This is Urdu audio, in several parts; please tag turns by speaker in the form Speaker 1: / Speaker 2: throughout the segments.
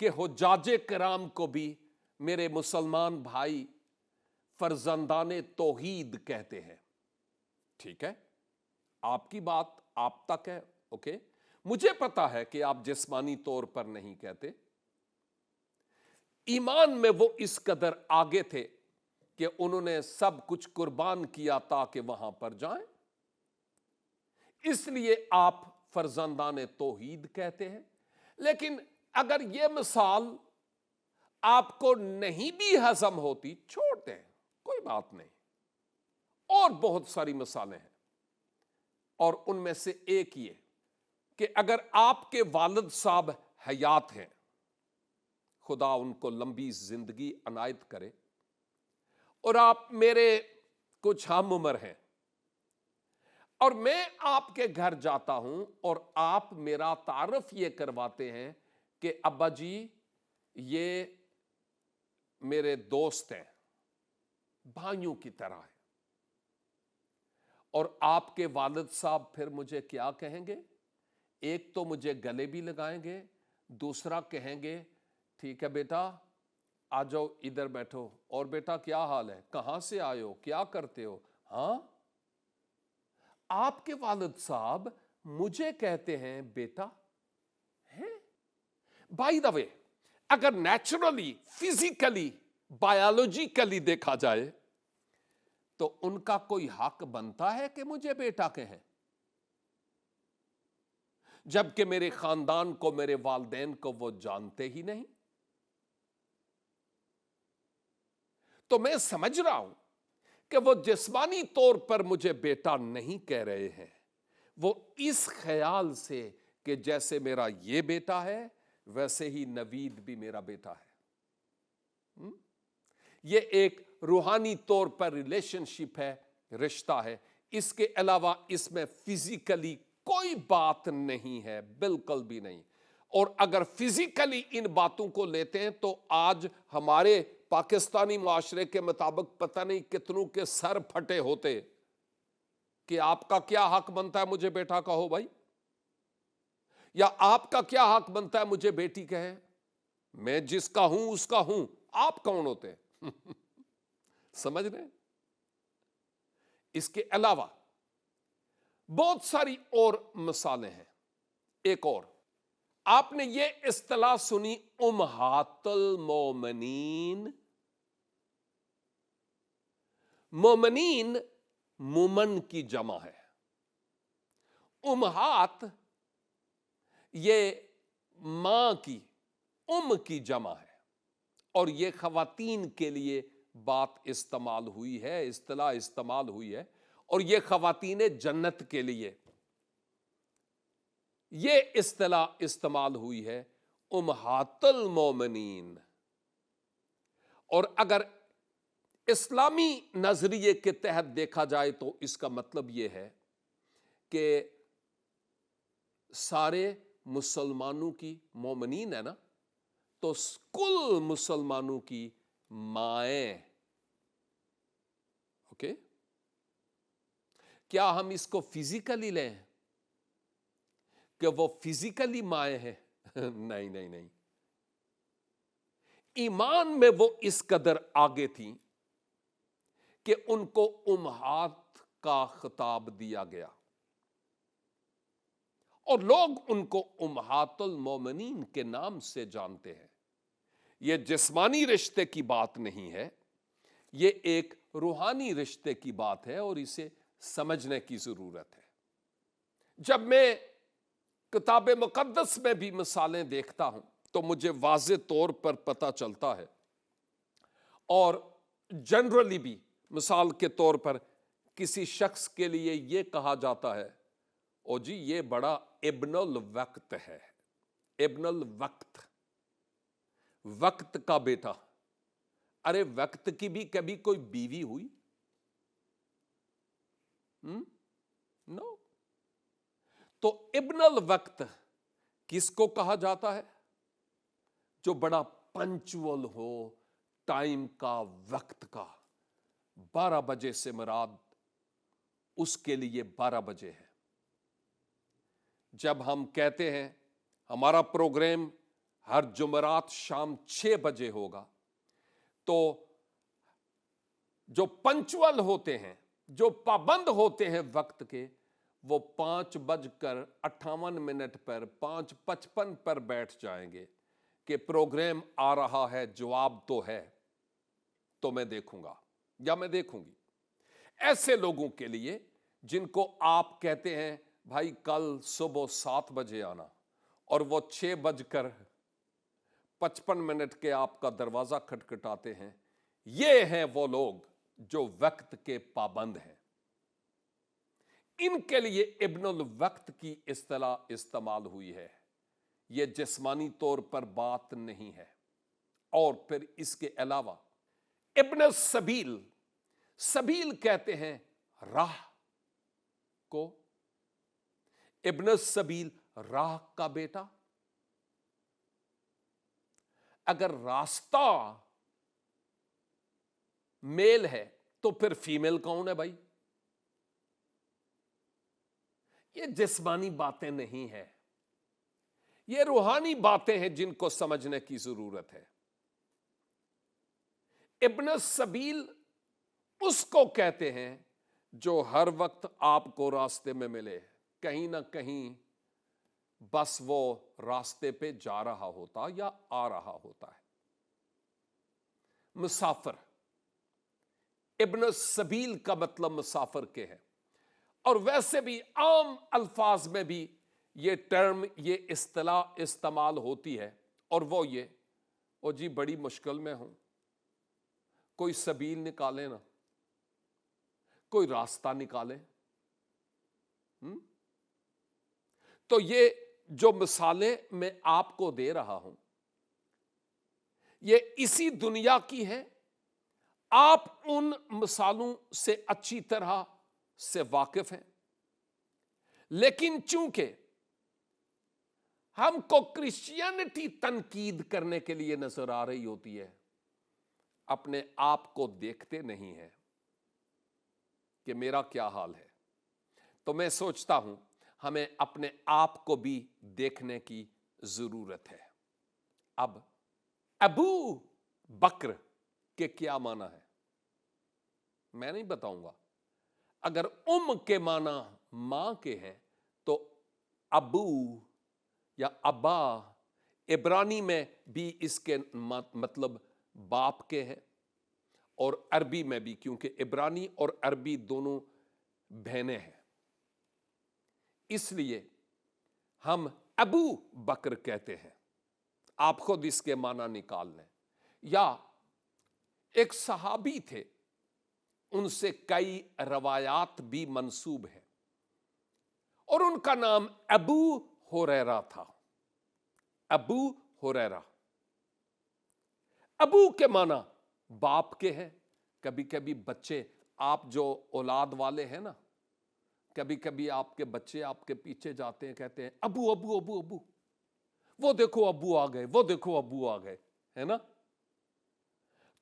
Speaker 1: کہ حجاج کرام کو بھی میرے مسلمان بھائی فرزندان توحید کہتے ہیں. ٹھیک ہے, آپ کی بات آپ تک ہے, اوکے. مجھے پتا ہے کہ آپ جسمانی طور پر نہیں کہتے, ایمان میں وہ اس قدر آگے تھے کہ انہوں نے سب کچھ قربان کیا تاکہ وہاں پر جائیں, اس لیے آپ فرزندان توحید کہتے ہیں. لیکن اگر یہ مثال آپ کو نہیں بھی ہضم ہوتی, چھوڑتے ہیں, کوئی بات نہیں. اور بہت ساری مثالیں ہیں, اور ان میں سے ایک یہ کہ اگر آپ کے والد صاحب حیات ہیں, خدا ان کو لمبی زندگی عنایت کرے, اور آپ میرے کچھ ہم عمر ہیں, اور میں آپ کے گھر جاتا ہوں اور آپ میرا تعارف یہ کرواتے ہیں کہ ابا جی یہ میرے دوست ہیں, بھائیوں کی طرح ہیں, اور آپ کے والد صاحب پھر مجھے کیا کہیں گے؟ ایک تو مجھے گلے بھی لگائیں گے, دوسرا کہیں گے ٹھیک ہے بیٹا آ جاؤ ادھر بیٹھو, اور بیٹا کیا حال ہے, کہاں سے آئے ہو, کیا کرتے ہو. ہاں, آپ کے والد صاحب مجھے کہتے ہیں بیٹا ہیں. بائی دا وے, اگر نیچرلی, فزیکلی, بایولوجیکلی دیکھا جائے تو ان کا کوئی حق بنتا ہے کہ مجھے بیٹا کہیں, جبکہ میرے خاندان کو, میرے والدین کو وہ جانتے ہی نہیں. تو میں سمجھ رہا ہوں کہ وہ جسمانی طور پر مجھے بیٹا نہیں کہہ رہے ہیں, وہ اس خیال سے کہ جیسے میرا یہ بیٹا ہے ویسے ہی نوید بھی میرا بیٹا ہے. یہ ایک روحانی طور پر ریلیشن شپ ہے, رشتہ ہے. اس کے علاوہ اس میں فزیکلی کوئی بات نہیں ہے, بالکل بھی نہیں. اور اگر فزیکلی ان باتوں کو لیتے ہیں تو آج ہمارے پاکستانی معاشرے کے مطابق پتہ نہیں کتنوں کے سر پھٹے ہوتے کہ آپ کا کیا حق بنتا ہے مجھے بیٹا کہو بھائی, یا آپ کا کیا حق بنتا ہے مجھے بیٹی کہے. میں جس کا ہوں اس کا ہوں, آپ کون ہوتے ہیں؟ سمجھ رہے ہیں؟ اس کے علاوہ بہت ساری اور مثالیں ہیں. ایک اور, آپ نے یہ اصطلاح سنی امہات المومنین. مومنین مومن کی جمع ہے, امہات یہ ماں کی, کی جمع ہے, اور یہ خواتین کے لیے بات استعمال ہوئی ہے, اصطلاح استعمال ہوئی ہے, اور یہ خواتین جنت کے لیے یہ اصطلاح استعمال ہوئی ہے امہات المومنین. اور اگر اسلامی نظریے کے تحت دیکھا جائے تو اس کا مطلب یہ ہے کہ سارے مسلمانوں کی, مومنین ہے نا, تو کل مسلمانوں کی مائیں. اوکے, کیا ہم اس کو فزیکلی لیں کہ وہ فزیکلی مائیں ہیں؟ نہیں نہیں نہیں. ایمان میں وہ اس قدر آگے تھیں کہ ان کو امہات کا خطاب دیا گیا, اور لوگ ان کو امہات المومنین کے نام سے جانتے ہیں. یہ جسمانی رشتے کی بات نہیں ہے, یہ ایک روحانی رشتے کی بات ہے, اور اسے سمجھنے کی ضرورت ہے. جب میں کتاب مقدس میں بھی مثالیں دیکھتا ہوں تو مجھے واضح طور پر پتہ چلتا ہے, اور جنرلی بھی مثال کے طور پر کسی شخص کے لیے یہ کہا جاتا ہے او جی یہ بڑا ابن الوقت ہے, ابن الوقت, وقت کا بیٹا. ارے وقت کی بھی کبھی کوئی بیوی ہوئی؟ نو. تو ابن الوقت کس کو کہا جاتا ہے؟ جو بڑا پنچول ہو, ٹائم کا, وقت کا. 12 بجے سے مراد اس کے لیے 12 بجے ہے. جب ہم کہتے ہیں ہمارا پروگرام ہر جمعرات شام 6 بجے ہوگا. تو جو پنچول ہوتے ہیں، جو پابند ہوتے ہیں وقت کے، وہ 5:58 پر 5:55 پر بیٹھ جائیں گے کہ پروگرام آ رہا ہے، جواب تو ہے، تو میں دیکھوں گا یا میں دیکھوں گی. ایسے لوگوں کے لیے جن کو آپ کہتے ہیں بھائی کل صبح 7 بجے آنا، اور وہ 6:55 کے آپ کا دروازہ کھٹکھٹاتے ہیں، یہ ہیں وہ لوگ جو وقت کے پابند ہیں. ان کے لیے ابن الوقت کی اصطلاح استعمال ہوئی ہے. یہ جسمانی طور پر بات نہیں ہے. اور پھر اس کے علاوہ ابن السبیل، سبیل کہتے ہیں راہ کو. ابن السبیل راہ کا بیٹا. اگر راستہ میل ہے تو پھر فیمیل کون ہے بھائی؟ یہ جسمانی باتیں نہیں ہیں، یہ روحانی باتیں ہیں جن کو سمجھنے کی ضرورت ہے. ابن السبیل اس کو کہتے ہیں جو ہر وقت آپ کو راستے میں ملے، کہیں نہ کہیں بس وہ راستے پہ جا رہا ہوتا یا آ رہا ہوتا ہے. مسافر، ابن السبیل کا مطلب مسافر کے ہے. اور ویسے بھی عام الفاظ میں بھی یہ ٹرم، یہ اصطلاح استعمال ہوتی ہے، اور وہ یہ، او جی بڑی مشکل میں ہوں، کوئی سبیل نکالے نا، کوئی راستہ نکالے. تو یہ جو مثالیں میں آپ کو دے رہا ہوں، یہ اسی دنیا کی ہے. آپ ان مثالوں سے اچھی طرح سے واقف ہیں، لیکن چونکہ ہم کو کرسچینٹی تنقید کرنے کے لیے نظر آ رہی ہوتی ہے، اپنے آپ کو دیکھتے نہیں ہیں کہ میرا کیا حال ہے. تو میں سوچتا ہوں ہمیں اپنے آپ کو بھی دیکھنے کی ضرورت ہے. اب ابو بکر کے کیا معنی ہے میں نہیں بتاؤں گا. اگر کے معنی ماں کے ہیں تو ابو یا ابا عبرانی میں بھی اس کے مطلب باپ کے ہے، اور عربی میں بھی، کیونکہ عبرانی اور عربی دونوں بہنیں ہیں، اس لیے ہم ابو بکر کہتے ہیں. آپ خود اس کے معنی نکال لیں. یا ایک صحابی تھے، ان سے کئی روایات بھی منسوب ہیں، اور ان کا نام ابو ہریرہ تھا. ابو ہریرہ. ابو کے معنی باپ کے ہیں. کبھی کبھی بچے، آپ جو اولاد والے ہیں نا، کبھی کبھی آپ کے بچے آپ کے پیچھے جاتے ہیں، کہتے ہیں ابو ابو ابو ابو، وہ دیکھو ابو آ گئے، وہ دیکھو ابو آ گئے، ہے نا.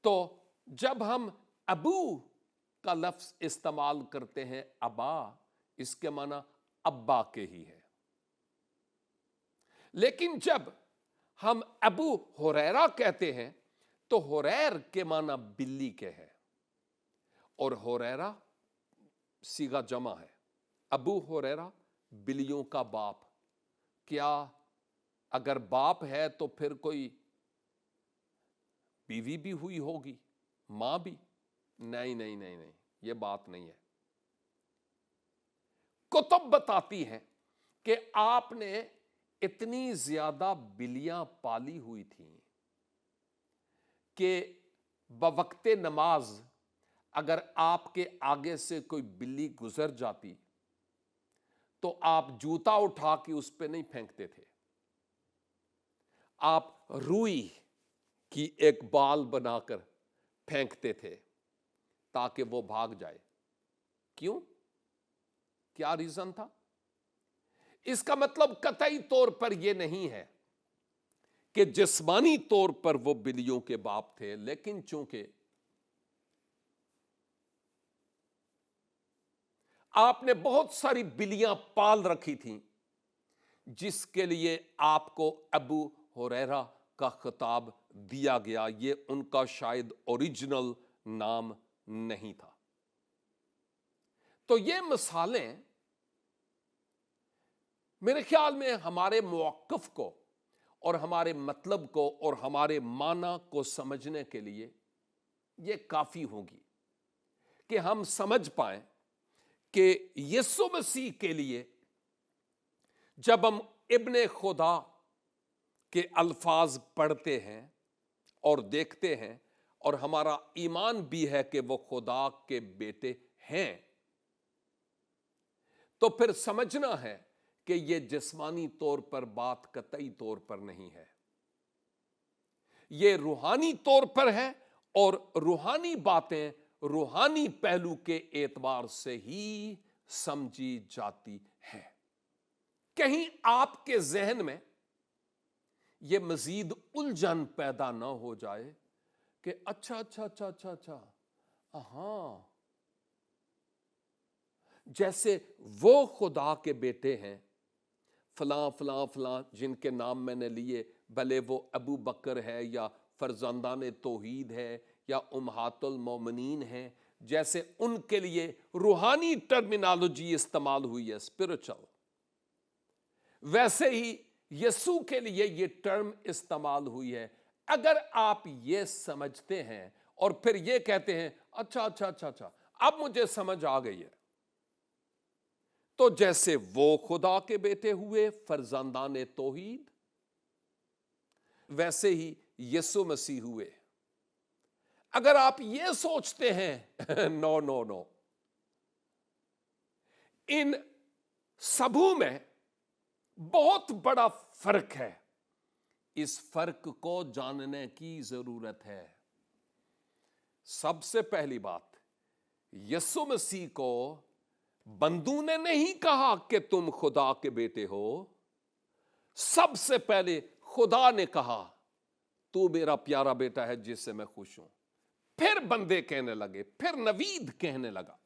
Speaker 1: تو جب ہم ابو کا لفظ استعمال کرتے ہیں ابا، اس کے معنی ابا کے ہی ہے. لیکن جب ہم ابو ہریرہ کہتے ہیں تو ہریر کے معنی بلی کے ہے، اور ہریرہ صیغہ جمع ہے. ابو ہریرہ بلیوں کا باپ. کیا اگر باپ ہے تو پھر کوئی بیوی بھی ہوئی ہوگی، ماں بھی؟ نہیں نہیں نہیں نہیں، یہ بات نہیں ہے. کتب بتاتی ہیں کہ آپ نے اتنی زیادہ بلیاں پالی ہوئی تھیں کہ بوقت نماز اگر آپ کے آگے سے کوئی بلی گزر جاتی تو آپ جوتا اٹھا کے اس پہ نہیں پھینکتے تھے، آپ روئی کی ایک بال بنا کر پھینکتے تھے تاکہ وہ بھاگ جائے. کیوں؟ کیا ریزن تھا؟ اس کا مطلب قطعی طور پر یہ نہیں ہے کہ جسمانی طور پر وہ بلیوں کے باپ تھے، لیکن چونکہ آپ نے بہت ساری بلیاں پال رکھی تھیں، جس کے لیے آپ کو ابو ہریرہ کا خطاب دیا گیا، یہ ان کا شاید اوریجنل نام نہیں تھا۔ تو یہ مثالیں میرے خیال میں ہمارے موقف کو اور ہمارے مطلب کو اور ہمارے معنی کو سمجھنے کے لیے یہ کافی ہوگی کہ ہم سمجھ پائیں کہ یسوع مسیح کے لیے جب ہم ابن خدا کے الفاظ پڑھتے ہیں اور دیکھتے ہیں اور ہمارا ایمان بھی ہے کہ وہ خدا کے بیٹے ہیں، تو پھر سمجھنا ہے کہ یہ جسمانی طور پر بات قطعی طور پر نہیں ہے، یہ روحانی طور پر ہے، اور روحانی باتیں روحانی پہلو کے اعتبار سے ہی سمجھی جاتی ہیں۔ کہیں آپ کے ذہن میں یہ مزید الجھن پیدا نہ ہو جائے کہ اچھا ہاں، جیسے وہ خدا کے بیٹے ہیں فلاں فلاں فلاں جن کے نام میں نے لیے، بھلے وہ ابو بکر ہے یا فرزندان توحید ہے یا امہات المومنین ہیں، جیسے ان کے لیے روحانی ٹرمینالوجی استعمال ہوئی ہے اسپرچل، ویسے ہی یسوع کے لیے یہ ٹرم استعمال ہوئی ہے۔ اگر آپ یہ سمجھتے ہیں اور پھر یہ کہتے ہیں اچھا اب مجھے سمجھ آ گئی ہے، تو جیسے وہ خدا کے بیٹے ہوئے فرزندان توحید، ویسے ہی یسوع مسیح ہوئے۔ اگر آپ یہ سوچتے ہیں نو، ان سبوں میں بہت بڑا فرق ہے، اس فرق کو جاننے کی ضرورت ہے۔ سب سے پہلی بات، یسوع مسیح کو بندوں نے نہیں کہا کہ تم خدا کے بیٹے ہو، سب سے پہلے خدا نے کہا تو میرا پیارا بیٹا ہے جس سے میں خوش ہوں، پھر بندے کہنے لگے، پھر نوید کہنے لگا۔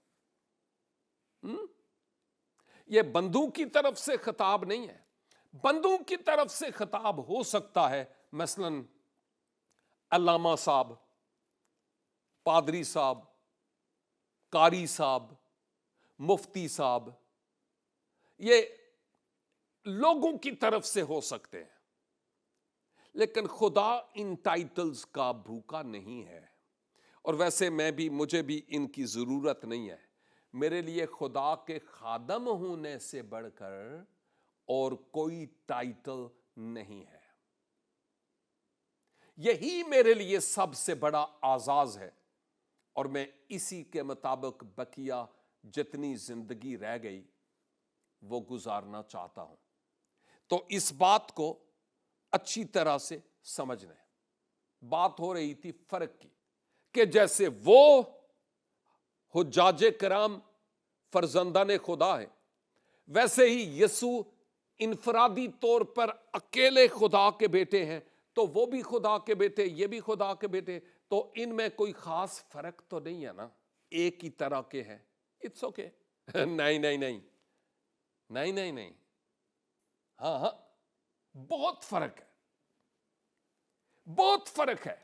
Speaker 1: یہ بندوں کی طرف سے خطاب نہیں ہے۔ بندوں کی طرف سے خطاب ہو سکتا ہے، مثلا علامہ صاحب، پادری صاحب، قاری صاحب، مفتی صاحب، یہ لوگوں کی طرف سے ہو سکتے ہیں، لیکن خدا ان ٹائٹلز کا بھوکا نہیں ہے، اور ویسے مجھے بھی ان کی ضرورت نہیں ہے۔ میرے لیے خدا کے خادم ہونے سے بڑھ کر اور کوئی ٹائٹل نہیں ہے، یہی میرے لیے سب سے بڑا اعزاز ہے، اور میں اسی کے مطابق بقیہ جتنی زندگی رہ گئی وہ گزارنا چاہتا ہوں۔ تو اس بات کو اچھی طرح سے سمجھنا ہے۔ بات ہو رہی تھی فرق کی، کہ جیسے وہ حجاج کرام فرزندان خدا ہے، ویسے ہی یسوع انفرادی طور پر اکیلے خدا کے بیٹے ہیں، تو وہ بھی خدا کے بیٹے، یہ بھی خدا کے بیٹے، تو ان میں کوئی خاص فرق تو نہیں ہے نا، ایک ہی طرح کے ہیں۔ اٹس اوکے نہیں، ہاں بہت فرق ہے، بہت فرق ہے۔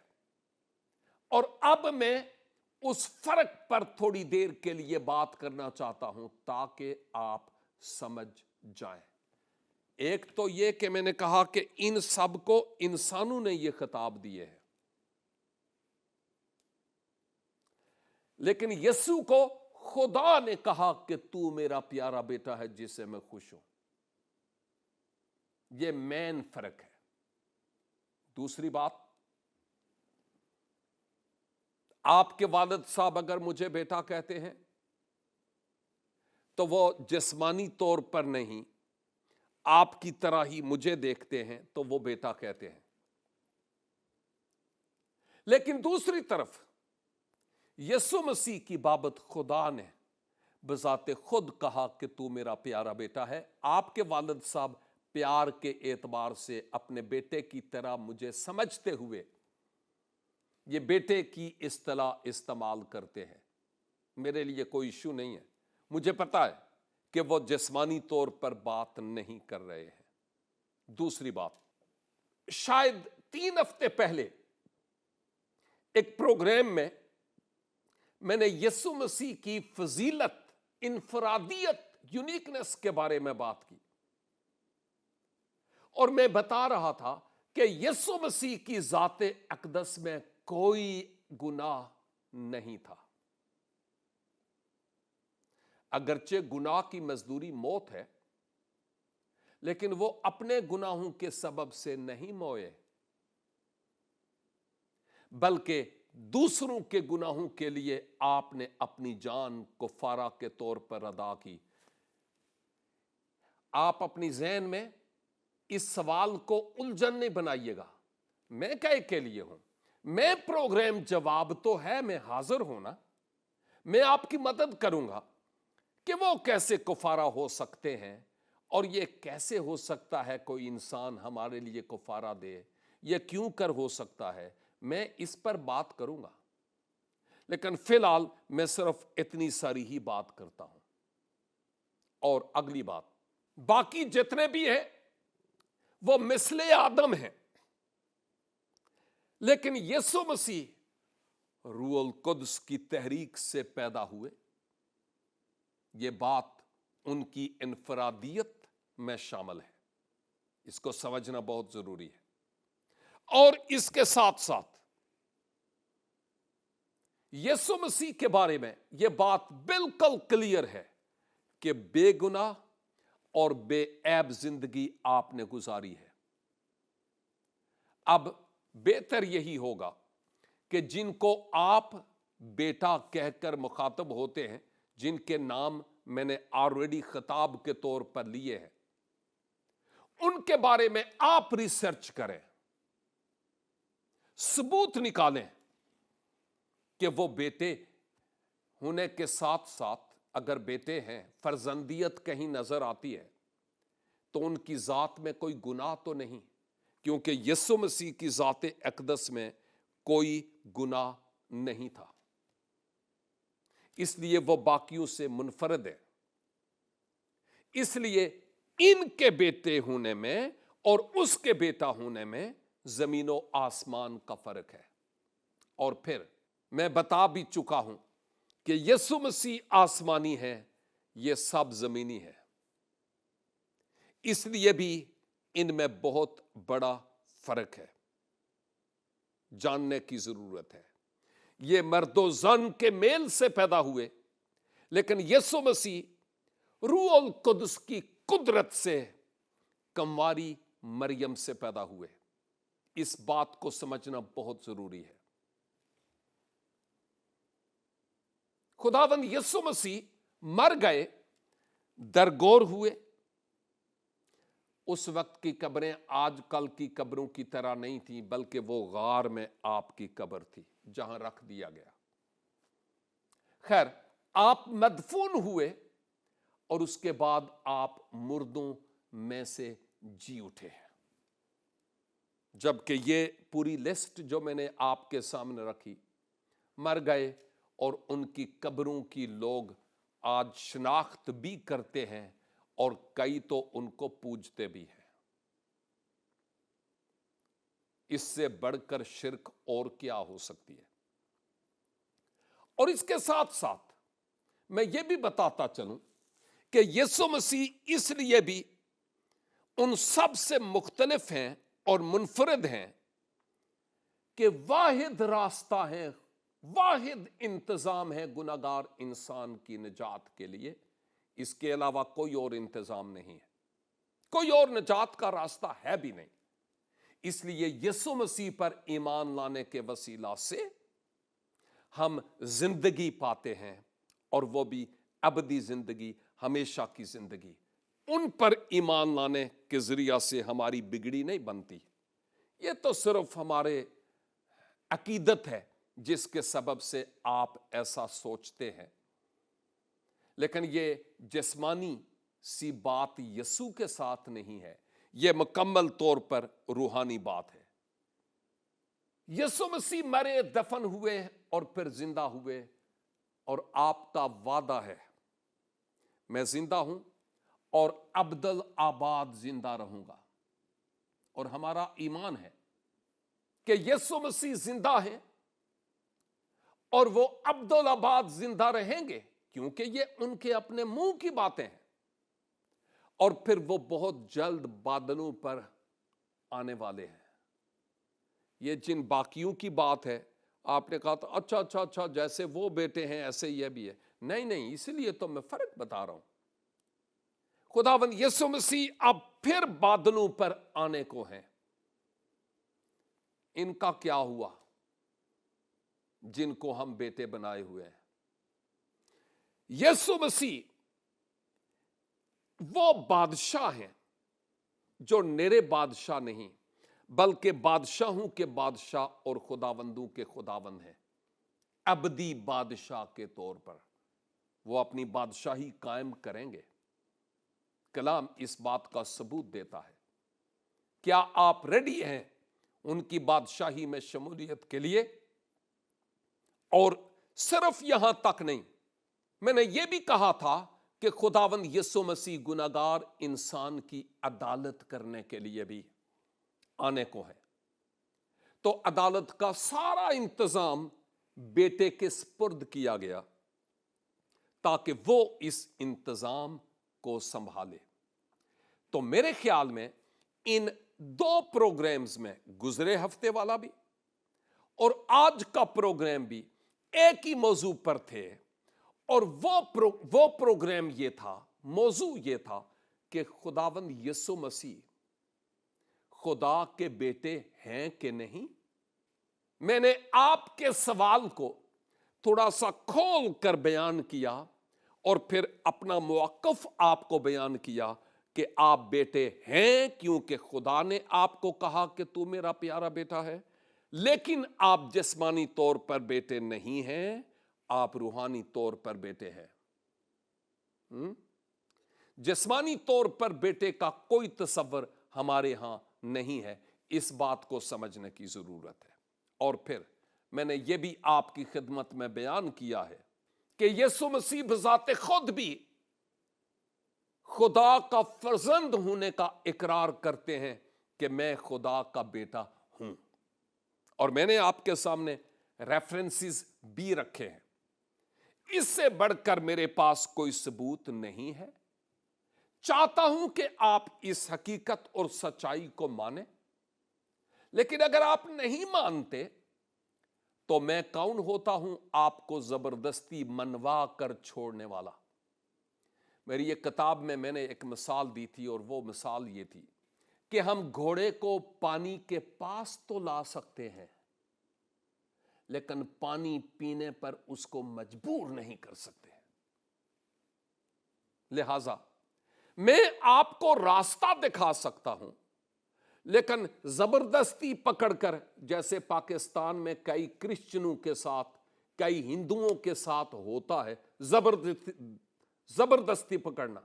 Speaker 1: اور اب میں اس فرق پر تھوڑی دیر کے لیے بات کرنا چاہتا ہوں تاکہ آپ سمجھ جائیں۔ ایک تو یہ کہ میں نے کہا کہ ان سب کو انسانوں نے یہ خطاب دیے ہیں، لیکن یسوع کو خدا نے کہا کہ تو میرا پیارا بیٹا ہے جس سے میں خوش ہوں۔ یہ مین فرق ہے۔ دوسری بات، آپ کے والد صاحب اگر مجھے بیٹا کہتے ہیں تو وہ جسمانی طور پر نہیں، آپ کی طرح ہی مجھے دیکھتے ہیں تو وہ بیٹا کہتے ہیں۔ لیکن دوسری طرف یسوع مسیح کی بابت خدا نے بذات خود کہا کہ تو میرا پیارا بیٹا ہے۔ آپ کے والد صاحب پیار کے اعتبار سے اپنے بیٹے کی طرح مجھے سمجھتے ہوئے یہ بیٹے کی اصطلاح استعمال کرتے ہیں۔ میرے لیے کوئی ایشو نہیں ہے، مجھے پتا ہے کہ وہ جسمانی طور پر بات نہیں کر رہے ہیں۔ دوسری بات، شاید 3 ہفتے پہلے ایک پروگرام میں میں نے یسوع مسیح کی فضیلت، انفرادیت، یونیکنس کے بارے میں بات کی، اور میں بتا رہا تھا کہ یسوع مسیح کی ذات اقدس میں کوئی گناہ نہیں تھا۔ اگرچہ گناہ کی مزدوری موت ہے، لیکن وہ اپنے گناہوں کے سبب سے نہیں موئے، بلکہ دوسروں کے گناہوں کے لیے آپ نے اپنی جان کفارہ کے طور پر ادا کی۔ آپ اپنی ذہن میں اس سوال کو الجھن نہیں بنائیے گا، میں کہے کے لیے ہوں؟ میں پروگرام جواب تو ہے، میں حاضر ہوں نا، میں آپ کی مدد کروں گا کہ وہ کیسے کفارہ ہو سکتے ہیں، اور یہ کیسے ہو سکتا ہے کوئی انسان ہمارے لیے کفارہ دے، یہ کیوں کر ہو سکتا ہے، میں اس پر بات کروں گا۔ لیکن فی الحال میں صرف اتنی ساری ہی بات کرتا ہوں۔ اور اگلی بات، باقی جتنے بھی ہیں وہ مثل آدم ہیں، لیکن یسوع مسیح روح القدس کی تحریک سے پیدا ہوئے۔ یہ بات ان کی انفرادیت میں شامل ہے، اس کو سمجھنا بہت ضروری ہے۔ اور اس کے ساتھ ساتھ یسوع مسیح کے بارے میں یہ بات بالکل کلیئر ہے کہ بے گناہ اور بے عیب زندگی آپ نے گزاری ہے۔ اب بہتر یہی ہوگا کہ جن کو آپ بیٹا کہہ کر مخاطب ہوتے ہیں، جن کے نام میں نے آلریڈی خطاب کے طور پر لیے ہیں، ان کے بارے میں آپ ریسرچ کریں، ثبوت نکالیں کہ وہ بیٹے ہونے کے ساتھ ساتھ اگر بیٹے ہیں، فرزندیت کہیں نظر آتی ہے تو ان کی ذات میں کوئی گناہ تو نہیں، کیونکہ یسوع مسیح کی ذات اقدس میں کوئی گناہ نہیں تھا، اس لیے وہ باقیوں سے منفرد ہے۔ اس لیے ان کے بیٹے ہونے میں اور اس کے بیٹا ہونے میں زمین و آسمان کا فرق ہے۔ اور پھر میں بتا بھی چکا ہوں کہ یسوع مسیح آسمانی ہے، یہ سب زمینی ہے، اس لیے بھی ان میں بہت بڑا فرق ہے، جاننے کی ضرورت ہے۔ یہ مرد و زن کے میل سے پیدا ہوئے، لیکن یسوع مسیح روح القدس کی قدرت سے کنواری مریم سے پیدا ہوئے۔ اس بات کو سمجھنا بہت ضروری ہے۔ خداوند یسوع مسیح مر گئے، درگور ہوئے۔ اس وقت کی قبریں آج کل کی قبروں کی طرح نہیں تھیں، بلکہ وہ غار میں آپ کی قبر تھی جہاں رکھ دیا گیا۔ خیر، آپ مدفون ہوئے اور اس کے بعد آپ مردوں میں سے جی اٹھے ہیں۔ جبکہ یہ پوری لسٹ جو میں نے آپ کے سامنے رکھی، مر گئے اور ان کی قبروں کی لوگ آج شناخت بھی کرتے ہیں، اور کئی تو ان کو پوجتے بھی ہیں۔ اس سے بڑھ کر شرک اور کیا ہو سکتی ہے؟ اور اس کے ساتھ ساتھ میں یہ بھی بتاتا چلوں کہ یسوع مسیح اس لیے بھی ان سب سے مختلف ہیں اور منفرد ہیں کہ واحد راستہ ہے، واحد انتظام ہے گناہگار انسان کی نجات کے لیے۔ اس کے علاوہ کوئی اور انتظام نہیں ہے، کوئی اور نجات کا راستہ ہے بھی نہیں۔ اس لیے یسوع مسیح پر ایمان لانے کے وسیلہ سے ہم زندگی پاتے ہیں، اور وہ بھی ابدی زندگی، ہمیشہ کی زندگی۔ ان پر ایمان لانے کے ذریعہ سے ہماری بگڑی نہیں بنتی، یہ تو صرف ہمارے عقیدت ہے جس کے سبب سے آپ ایسا سوچتے ہیں، لیکن یہ جسمانی سی بات یسوع کے ساتھ نہیں ہے، یہ مکمل طور پر روحانی بات ہے۔ یسوع مسیح مرے، دفن ہوئے اور پھر زندہ ہوئے، اور آپ کا وعدہ ہے میں زندہ ہوں اور ابدل آباد زندہ رہوں گا، اور ہمارا ایمان ہے کہ یسوع مسیح زندہ ہیں اور وہ ابدالآباد زندہ رہیں گے، کیونکہ یہ ان کے اپنے منہ کی باتیں ہیں، اور پھر وہ بہت جلد بادلوں پر آنے والے ہیں۔ یہ جن باقیوں کی بات ہے، آپ نے کہا تھا اچھا جیسے وہ بیٹے ہیں ایسے یہ بھی ہے، نہیں، اسی لیے تو میں فرق بتا رہا ہوں۔ خداوند یسوع مسیح اب پھر بادلوں پر آنے کو ہیں۔ ان کا کیا ہوا جن کو ہم بیٹے بنائے ہوئے ہیں؟ یسوع مسیح وہ بادشاہ ہیں جو نرے بادشاہ نہیں، بلکہ بادشاہوں کے بادشاہ اور خداوندوں کے خداوند ہیں۔ ابدی بادشاہ کے طور پر وہ اپنی بادشاہی قائم کریں گے۔ کلام اس بات کا ثبوت دیتا ہے۔ کیا آپ ریڈی ہیں ان کی بادشاہی میں شمولیت کے لیے؟ اور صرف یہاں تک نہیں، میں نے یہ بھی کہا تھا کہ خداوند یسوع مسیح گناہگار انسان کی عدالت کرنے کے لیے بھی آنے کو ہے۔ تو عدالت کا سارا انتظام بیٹے کے سپرد کیا گیا تاکہ وہ اس انتظام کو سنبھالے۔ تو میرے خیال میں ان دو پروگرامز میں، گزرے ہفتے والا بھی اور آج کا پروگرام بھی، ایک ہی موضوع پر تھے، اور وہ پروگرام یہ تھا، موضوع یہ تھا کہ خداوند یسوع مسیح خدا کے بیٹے ہیں کہ نہیں۔ میں نے آپ کے سوال کو تھوڑا سا کھول کر بیان کیا اور پھر اپنا موقف آپ کو بیان کیا کہ آپ بیٹے ہیں، کیونکہ خدا نے آپ کو کہا کہ تو میرا پیارا بیٹا ہے، لیکن آپ جسمانی طور پر بیٹے نہیں ہیں، آپ روحانی طور پر بیٹے ہیں۔ جسمانی طور پر بیٹے کا کوئی تصور ہمارے ہاں نہیں ہے، اس بات کو سمجھنے کی ضرورت ہے۔ اور پھر میں نے یہ بھی آپ کی خدمت میں بیان کیا ہے کہ یسوع مسیح بذات خود بھی خدا کا فرزند ہونے کا اقرار کرتے ہیں کہ میں خدا کا بیٹا ہوں، اور میں نے آپ کے سامنے ریفرنسز بھی رکھے ہیں۔ اس سے بڑھ کر میرے پاس کوئی ثبوت نہیں ہے۔ چاہتا ہوں کہ آپ اس حقیقت اور سچائی کو مانیں، لیکن اگر آپ نہیں مانتے تو میں کون ہوتا ہوں آپ کو زبردستی منوا کر چھوڑنے والا؟ میری یہ کتاب میں نے ایک مثال دی تھی، اور وہ مثال یہ تھی کہ ہم گھوڑے کو پانی کے پاس تو لا سکتے ہیں، لیکن پانی پینے پر اس کو مجبور نہیں کر سکتے۔ لہذا میں آپ کو راستہ دکھا سکتا ہوں، لیکن زبردستی پکڑ کر، جیسے پاکستان میں کئی کرسچنوں کے ساتھ، کئی ہندوؤں کے ساتھ ہوتا ہے، زبردستی پکڑنا،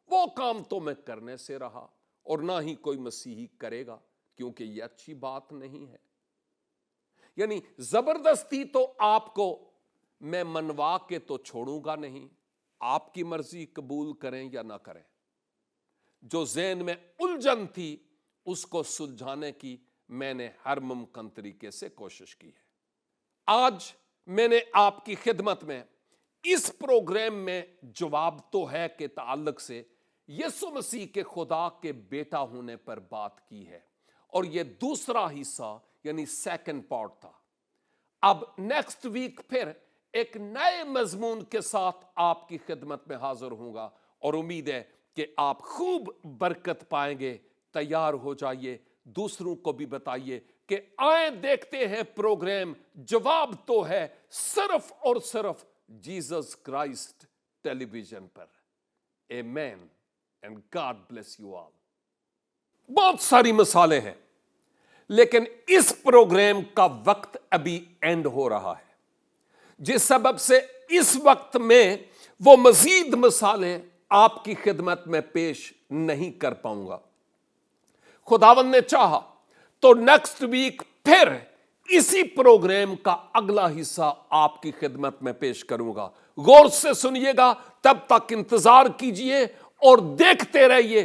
Speaker 1: وہ کام تو میں کرنے سے رہا، اور نہ ہی کوئی مسیحی کرے گا، کیونکہ یہ اچھی بات نہیں ہے۔ یعنی زبردستی تو آپ کو میں منوا کے تو چھوڑوں گا نہیں، آپ کی مرضی قبول کریں یا نہ کریں۔ جو ذہن میں الجھن تھی اس کو سلجھانے کی میں نے ہر ممکن طریقے سے کوشش کی ہے۔ آج میں نے آپ کی خدمت میں اس پروگرام میں جواب تو ہے کے تعلق سے یسوع مسیح کے خدا کے بیٹا ہونے پر بات کی ہے، اور یہ دوسرا حصہ یعنی سیکنڈ پارٹ تھا۔ اب نیکسٹ ویک پھر ایک نئے مضمون کے ساتھ آپ کی خدمت میں حاضر ہوں گا، اور امید ہے کہ آپ خوب برکت پائیں گے۔ تیار ہو جائیے، دوسروں کو بھی بتائیے کہ آئیں دیکھتے ہیں پروگرام جواب تو ہے صرف اور صرف جیسس کرائسٹ ٹیلی ویژن پر۔ آمین and God bless you all. بہت ساری مثالیں ہیں، لیکن اس پروگرام کا وقت ابھی اینڈ ہو رہا ہے، جس سبب سے اس وقت میں وہ مزید مثالیں آپ کی خدمت میں پیش نہیں کر پاؤں گا۔ خداوند نے چاہا تو نیکسٹ ویک پھر اسی پروگرام کا اگلا حصہ آپ کی خدمت میں پیش کروں گا۔ غور سے سنیے گا، تب تک انتظار کیجئے اور دیکھتے رہیے